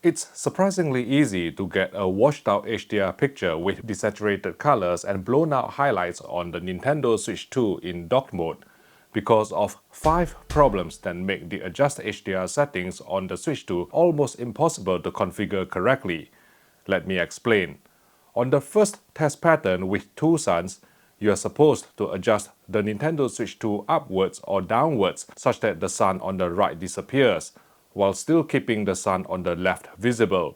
It's surprisingly easy to get a washed-out HDR picture with desaturated colors and blown-out highlights on the Nintendo Switch 2 in dock mode because of 5 problems that make the adjust HDR settings on the Switch 2 almost impossible to configure correctly. Let me explain. On the first test pattern with 2's, you are supposed to adjust the Nintendo Switch 2 upwards or downwards such that the sun on the right disappears, while still keeping the sun on the left visible.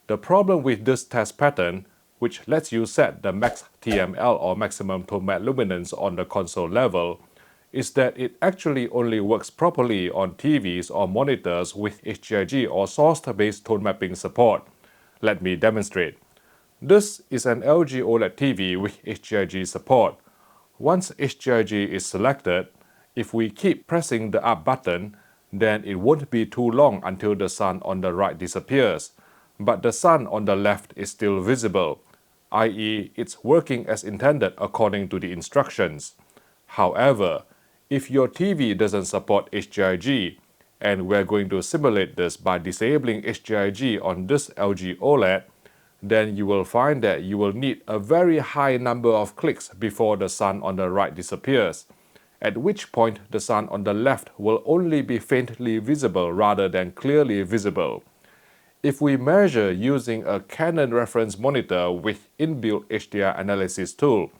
The problem with this test pattern, which lets you set the max TML or maximum tone map luminance on the console level, is that it actually only works properly on TVs or monitors with HGiG or source-based tone mapping support. Let me demonstrate. This is an LG OLED TV with HGiG support. Once HGiG is selected, if we keep pressing the up button, then it won't be too long until the sun on the right disappears, but the sun on the left is still visible, i.e. it's working as intended according to the instructions. However, if your TV doesn't support HGiG, and we're going to simulate this by disabling HGiG on this LG OLED, then you will find that you will need a very high number of clicks before the sun on the right disappears, at which point the sun on the left will only be faintly visible rather than clearly visible. If we measure using a Canon reference monitor with inbuilt HDR analysis tool,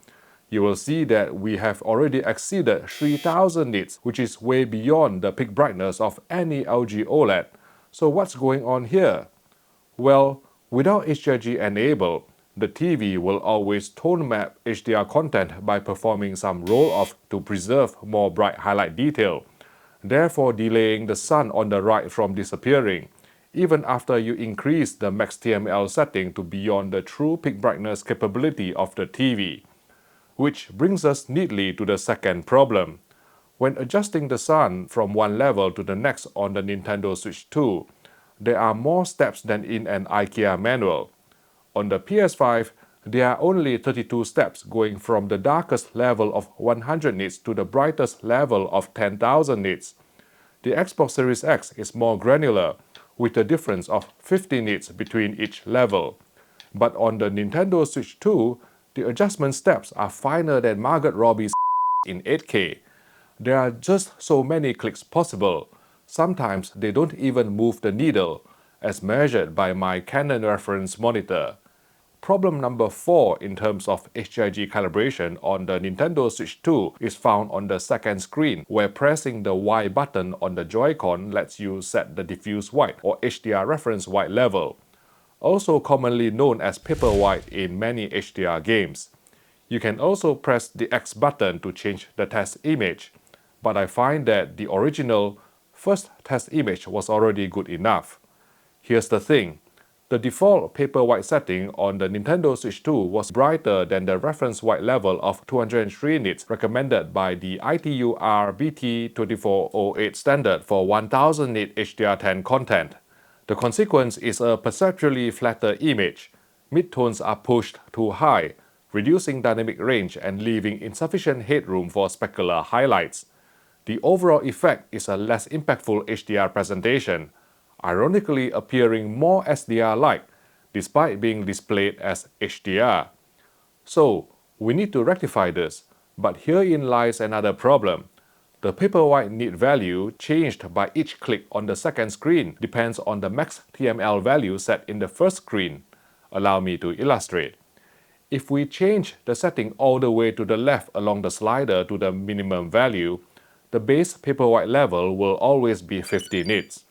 you will see that we have already exceeded 3000 nits, which is way beyond the peak brightness of any LG OLED. So what's going on here? Well, without HGiG enabled, the TV will always tone map HDR content by performing some roll-off to preserve more bright highlight detail, therefore delaying the sun on the right from disappearing, even after you increase the max TML setting to beyond the true peak brightness capability of the TV. Which brings us neatly to the second problem. When adjusting the sun from one level to the next on the Nintendo Switch 2, there are more steps than in an IKEA manual. On the PS5, there are only 32 steps going from the darkest level of 100 nits to the brightest level of 10,000 nits. The Xbox Series X is more granular, with a difference of 50 nits between each level. But on the Nintendo Switch 2, the adjustment steps are finer than Margot Robbie's in 8K. There are just so many clicks possible. Sometimes they don't even move the needle, as measured by my Canon reference monitor. Problem number 4 in terms of HGiG calibration on the Nintendo Switch 2 is found on the second screen, where pressing the Y button on the Joy-Con lets you set the diffuse white or HDR reference white level, also commonly known as paper white in many HDR games. You can also press the X button to change the test image, but I find that the original first test image was already good enough. Here's the thing. The default paper white setting on the Nintendo Switch 2 was brighter than the reference white level of 203 nits recommended by the ITU RBT2408 standard for 1000 nit HDR10 content. The consequence is a perceptually flatter image. Midtones are pushed too high, reducing dynamic range and leaving insufficient headroom for specular highlights. The overall effect is a less impactful HDR presentation, ironically appearing more SDR-like, despite being displayed as HDR. So, we need to rectify this, but herein lies another problem. The paper white nit value changed by each click on the second screen depends on the max TML value set in the first screen. Allow me to illustrate. If we change the setting all the way to the left along the slider to the minimum value, the base paper white level will always be 50 nits.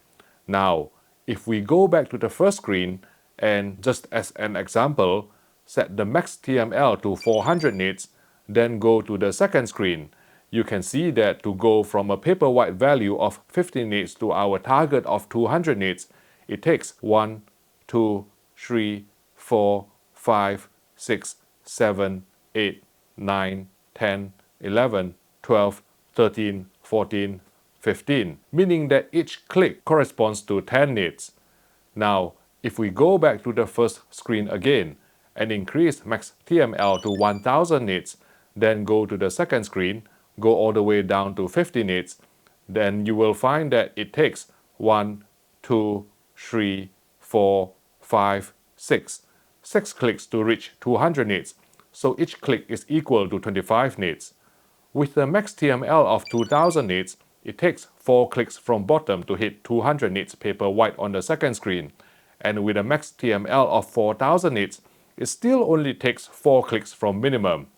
Now, if we go back to the first screen and, just as an example, set the max TML to 400 nits, then go to the second screen, you can see that to go from a paper white value of 50 nits to our target of 200 nits, it takes 1, 2, 3, 4, 5, 6, 7, 8, 9, 10, 11, 12, 13, 14, 15, meaning that each click corresponds to 10 nits. Now, if we go back to the first screen again and increase max TML to 1000 nits, then go to the second screen, go all the way down to 50 nits, then you will find that it takes 1, 2, 3, 4, 5, 6. 6 clicks to reach 200 nits, so each click is equal to 25 nits. With the max TML of 2000 nits, it takes 4 clicks from bottom to hit 200 nits paper white on the second screen, and with a max TML of 4000 nits, it still only takes 4 clicks from minimum.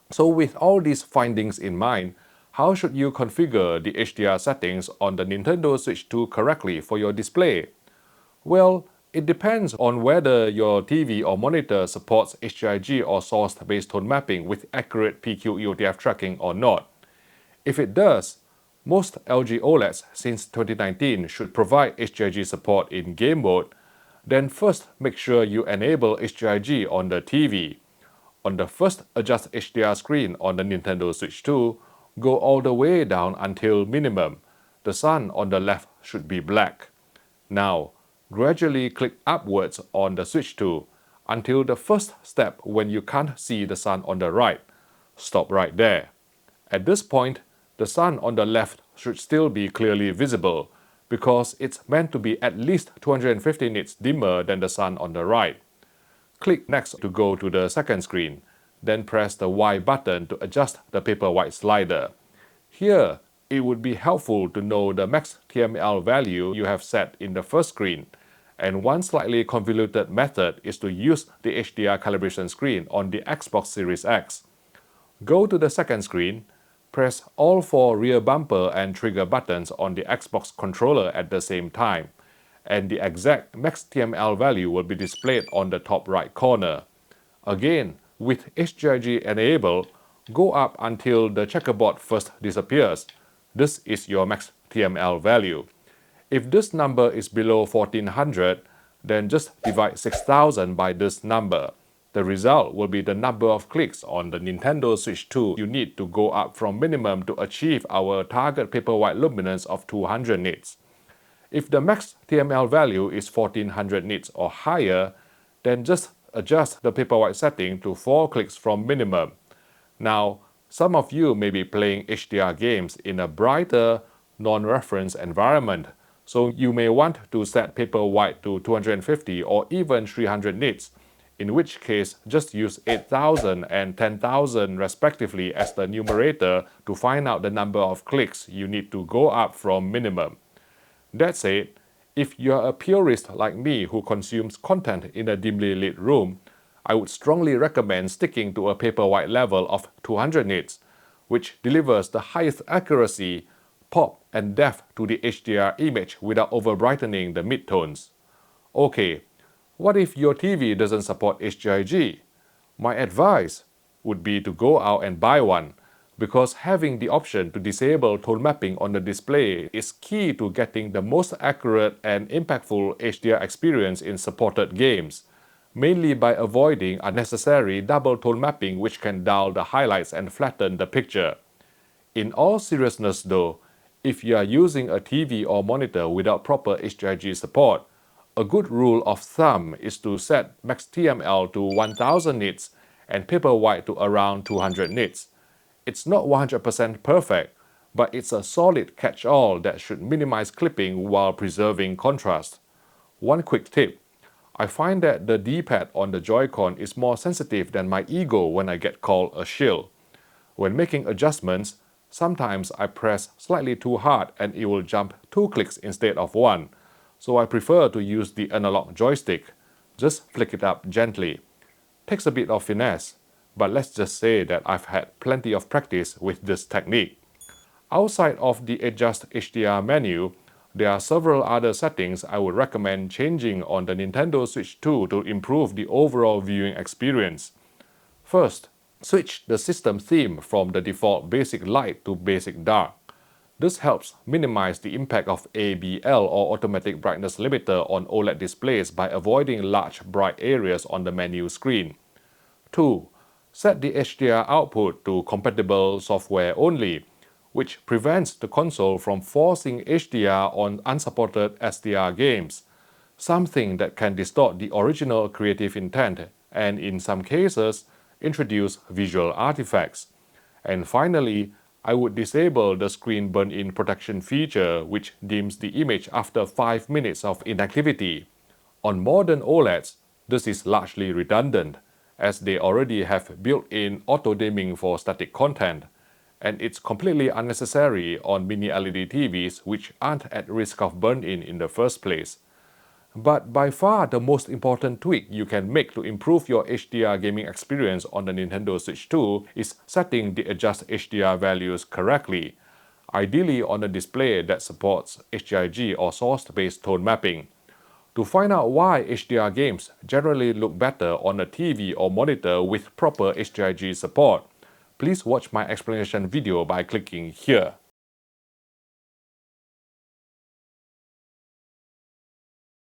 So with all these findings in mind, how should you configure the HDR settings on the Nintendo Switch 2 correctly for your display? Well, it depends on whether your TV or monitor supports HGiG or source-based tone mapping with accurate PQ-EOTF tracking or not. If it does, most LG OLEDs since 2019 should provide HGiG support in game mode. Then first make sure you enable HGiG on the TV. On the first adjust HDR screen on the Nintendo Switch 2, go all the way down until minimum. The sun on the left should be black. Now, gradually click upwards on the Switch 2 until the first step when you can't see the sun on the right. Stop right there. At this point, the sun on the left should still be clearly visible because it's meant to be at least 250 nits dimmer than the sun on the right. Click next to go to the second screen, then press the Y button to adjust the paper white slider. Here, it would be helpful to know the max TML value you have set in the first screen, and one slightly convoluted method is to use the HDR calibration screen on the Xbox Series X. Go to the second screen, press all 4 rear bumper and trigger buttons on the Xbox controller at the same time, and the exact max TML value will be displayed on the top right corner. Again, with HGiG enabled, go up until the checkerboard first disappears. This is your max TML value. If this number is below 1400, then just divide 6000 by this number. The result will be the number of clicks on the Nintendo Switch 2 you need to go up from minimum to achieve our target paper white luminance of 200 nits. If the max TML value is 1400 nits or higher, then just adjust the paper white setting to 4 clicks from minimum. Now, some of you may be playing HDR games in a brighter, non-reference environment, so you may want to set paper white to 250 or even 300 nits, in which case just use 8000 and 10,000 respectively as the numerator to find out the number of clicks you need to go up from minimum. That said, if you're a purist like me who consumes content in a dimly lit room, I would strongly recommend sticking to a paper white level of 200 nits, which delivers the highest accuracy, pop and depth to the HDR image without over-brightening the midtones. Okay, what if your TV doesn't support HGiG? My advice would be to go out and buy one, because having the option to disable tone mapping on the display is key to getting the most accurate and impactful HDR experience in supported games, mainly by avoiding unnecessary double tone mapping which can dull the highlights and flatten the picture. In all seriousness though, if you are using a TV or monitor without proper HGiG support, a good rule of thumb is to set max TML to 1000 nits and paper white to around 200 nits. It's not 100% perfect, but it's a solid catch-all that should minimize clipping while preserving contrast. One quick tip: I find that the D-pad on the Joy-Con is more sensitive than my ego when I get called a shill. When making adjustments, sometimes I press slightly too hard and it will jump 2 clicks instead of 1, so I prefer to use the analog joystick. Just flick it up gently. Takes a bit of finesse, but let's just say that I've had plenty of practice with this technique. Outside of the Adjust HDR menu, there are several other settings I would recommend changing on the Nintendo Switch 2 to improve the overall viewing experience. First, switch the system theme from the default basic light to basic dark. This helps minimize the impact of ABL or automatic brightness limiter on OLED displays by avoiding large bright areas on the menu screen. 2. Set the HDR output to compatible software only, which prevents the console from forcing HDR on unsupported SDR games, something that can distort the original creative intent and, in some cases, introduce visual artifacts. And finally, I would disable the screen burn-in protection feature, which dims the image after 5 minutes of inactivity. On modern OLEDs, this is largely redundant, as they already have built-in auto-dimming for static content, and it's completely unnecessary on mini LED TVs which aren't at risk of burn-in in the first place. But by far the most important tweak you can make to improve your HDR gaming experience on the Nintendo Switch 2 is setting the adjust HDR values correctly, ideally on a display that supports HGiG or source-based tone mapping. To find out why HDR games generally look better on a TV or monitor with proper HGiG support, please watch my explanation video by clicking here.